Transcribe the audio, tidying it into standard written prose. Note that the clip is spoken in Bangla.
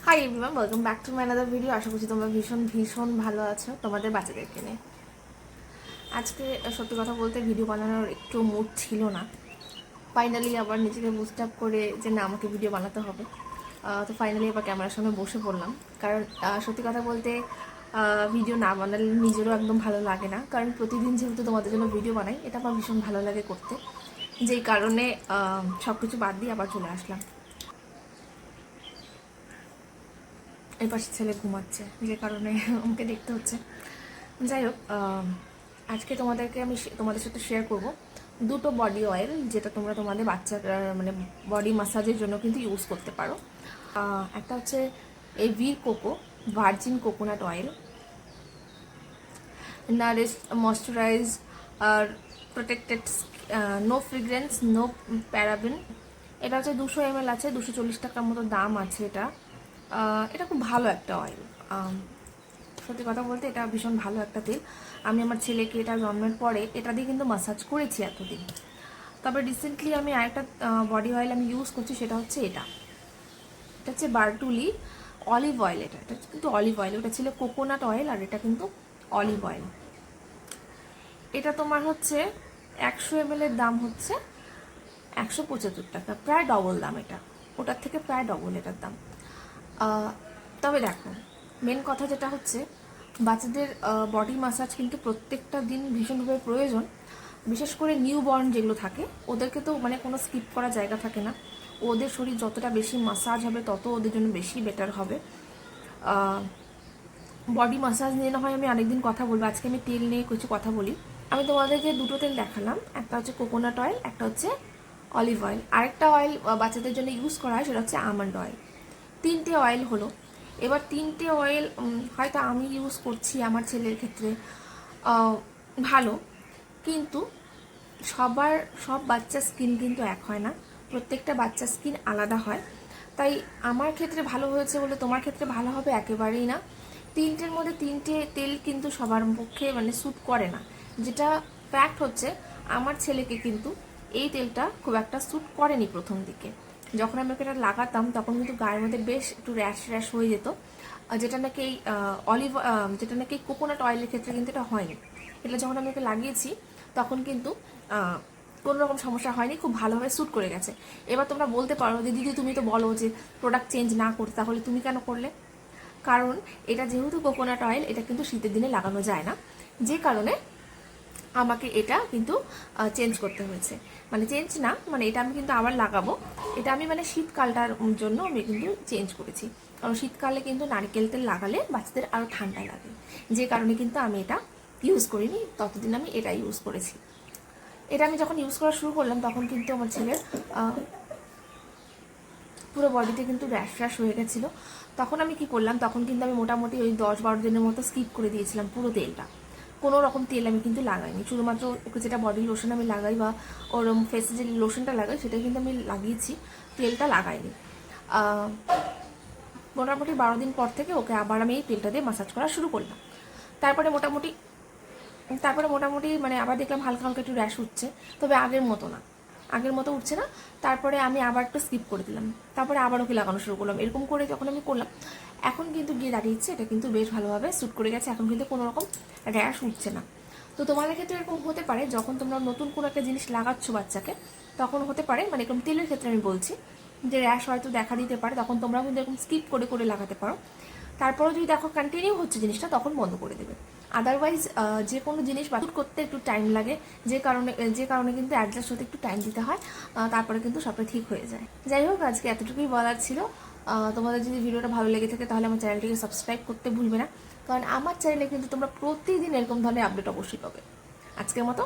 High everyone, welcome back to my another video. আশা করছি তোমরা ভীষণ ভীষণ ভালো আছো তোমাদের বাচ্চাদেরকে নিয়ে। আজকে সত্যি কথা বলতে ভিডিও বানানোর একটু মুড ছিল না। ফাইনালি আবার নিজেকে বুস্ট আপ করে যে না, আমাকে ভিডিও বানাতে হবে। তো ফাইনালি আবার ক্যামেরার সামনে বসে পড়লাম। কারণ সত্যি কথা বলতে ভিডিও না বানালে নিজেরও একদম ভালো লাগে না। কারণ প্রতিদিন যেহেতু তোমাদের জন্য ভিডিও বানাই, এটা আমার ভীষণ ভালো লাগে করতে। যেই কারণে সব কিছু বাদ দিয়ে আবার চলে আসলাম। এই পাশে ছেলে ঘুমাচ্ছে, যে কারণে আমাকে দেখতে হচ্ছে। যাই হোক, আজকে তোমাদের সাথে শেয়ার করব দুটো বডি অয়েল, যেটা তোমরা তোমাদের বাচ্চার মানে বডি মাসাজের জন্য কিন্তু ইউজ করতে পারো। একটা হচ্ছে এভির Coco virgin coconut oil, nourish, moisturise আর protected, no fragrance, no paraben. এটা হচ্ছে 200 ml আছে, 240 টাকার মতো দাম আছে। এটা খুব ভালো একটা অয়েল। সত্যি কথা বলতে এটা ভীষণ ভালো একটা তেল। আমি আমার ছেলেকে এটা জন্মের পরে এটা দিয়ে কিন্তু মাসাজ করেছি এতদিন। তবে রিসেন্টলি আমি আরেকটা বডি অয়েল আমি ইউজ করছি, সেটা হচ্ছে এটা হচ্ছে বারটুলি অলিভ অয়েল। এটা কিন্তু অলিভ অয়েল, ওটা ছিল কোকোনাট অয়েল, আর এটা কিন্তু অলিভ অয়েল। এটা তোমার হচ্ছে 100 ml এর দাম হচ্ছে 175 টাকা, প্রায় ডবল দাম। এটা ওটার থেকে প্রায় ডবল এটার দাম। তবে দেখো, মেন কথা যেটা হচ্ছে, বাচ্চাদের বডি মাসাজ কিন্তু প্রত্যেকটা দিন ভীষণভাবে প্রয়োজন। বিশেষ করে নিউ বর্ন যেগুলো থাকে, ওদেরকে তো মানে কোনো স্কিপ করা জায়গা থাকে না। ওদের শরীর যতটা বেশি মাসাজ হবে তত ওদের জন্য বেশি বেটার হবে। বডি মাসাজ নিয়ে না হয় আমি আরেকদিন কথা বলবো, আজকে আমি তেল নিয়ে কিছু কথা বলি। আমি তোমাদেরকে দুটো তেল দেখালাম, একটা হচ্ছে কোকোনাট অয়েল, একটা হচ্ছে অলিভ অয়েল। আরেকটা অয়েল বাচ্চাদের জন্য ইউজ করা হয়, সেটা হচ্ছে আমন্ড অয়েল। তিনটে অয়েল হলো। এবার তিনটে অয়েল হয়তো আমি ইউজ করছি আমার ছেলের ক্ষেত্রে ভালো, কিন্তু সব বাচ্চার স্কিন কিন্তু এক হয় না। প্রত্যেকটা বাচ্চার স্কিন আলাদা হয়। তাই আমার ক্ষেত্রে ভালো হয়েছে বলে তোমার ক্ষেত্রে ভালো হবে একেবারেই না। তিনটের মধ্যে তিনটে তেল কিন্তু সবার পক্ষে মানে স্যুট করে না। যেটা ফ্যাক্ট হচ্ছে, আমার ছেলেকে কিন্তু এই তেলটা খুব একটা স্যুট করেনি প্রথম দিকে। যখন আমি ওকে এটা লাগাতাম তখন কিন্তু গায়ের মধ্যে বেশ একটু র্যাশ র্যাশ হয়ে যেত, যেটা নাকি এই যেটা নাকি কোকোনাট অয়েলের ক্ষেত্রে কিন্তু এটা হয়নি। এটা যখন আমি ওকে লাগিয়েছি তখন কিন্তু কোনো রকম সমস্যা হয়নি, খুব ভালোভাবে স্যুট করে গেছে। এবার তোমরা বলতে পারো যে দিদি তুমি তো বলো যে প্রোডাক্ট চেঞ্জ না করতে, তাহলে তুমি কেন করলে? কারণ এটা যেহেতু কোকোনাট অয়েল, এটা কিন্তু শীতের দিনে লাগানো যায় না, যে কারণে আমাকে এটা কিন্তু চেঞ্জ করতে হয়েছে। মানে চেঞ্জ না, মানে এটা আমি কিন্তু আবার লাগাবো। এটা আমি মানে শীতকালটার জন্য আমি কিন্তু চেঞ্জ করেছি। কারণ শীতকালে কিন্তু নারকেল তেল লাগালে বাচ্চাদের আরও ঠান্ডা লাগে, যে কারণে কিন্তু আমি এটা ইউজ করিনি। ততদিন আমি এটা ইউজ করেছি। এটা আমি যখন ইউজ করা শুরু করলাম তখন কিন্তু আমার ছেলের পুরো বডিতে কিন্তু র্যাশ র্যাশ হয়ে গেছিলো। তখন আমি কি করলাম, তখন কিন্তু আমি মোটামুটি ওই 10-12 দিনের মতো স্কিপ করে দিয়েছিলাম পুরো তেলটা। কোনো রকম তেল আমি কিন্তু লাগাইনি, শুধুমাত্র ওকে যেটা বডি লোশন আমি লাগাই বা ওর ফেসে যে লোশনটা লাগাই সেটা কিন্তু আমি লাগিয়েছি, তেলটা লাগাইনি। মোটামুটি 12 দিন পর থেকে ওকে আবার আমি এই তেলটা দিয়ে মাসাজ করা শুরু করলাম। তারপরে মোটামুটি মানে আবার দেখলাম হালকা হালকা একটু র্যাশ উঠছে, তবে আগের মতো উঠছে না। তারপরে আমি আবার একটু স্কিপ করে দিলাম, তারপরে আবার ওকে লাগানো শুরু করলাম। এরকম করে যখন আমি করলাম, এখন কিন্তু গিয়ে দাঁড়িয়েছে এটা কিন্তু বেশ ভালোভাবে স্যুট করে গেছে। এখন কিন্তু কোনো রকম র্যাশ উঠছে না। তো তোমাদের ক্ষেত্রে এরকম হতে পারে, যখন তোমরা নতুন কোনো একটা জিনিস লাগাচ্ছ বাচ্চাকে, তখন হতে পারে, মানে এরকম তেলের ক্ষেত্রে আমি বলছি, যে র্যাশ হয়তো দেখা দিতে পারে, তখন তোমরা কিন্তু এরকম স্কিপ করে করে লাগাতে পারো। তারপরে যদি দেখো কন্টিনিউ হচ্ছে জিনিসটা, তখন বন্ধ করে দেবে। আদারওয়াইজ যে কোনো জিনিস বাছুর করতে একটু টাইম লাগে, যে কারণে কিন্তু অ্যাডজাস্ট হতে একটু টাইম দিতে হয়। তারপরে কিন্তু সবটা ঠিক হয়ে যায়। যাই হোক, আজকে এতটুকুই বলার ছিল। তোমাদের যদি ভিডিওটা ভালো লেগে থাকে তাহলে আমার চ্যানেলটিকে সাবস্ক্রাইব করতে ভুলবে না, কারণ আমার চ্যানেলে কিন্তু তোমরা প্রতিদিন এরকম ধরনের আপডেট অবশ্যই পাবে। আজকের মতো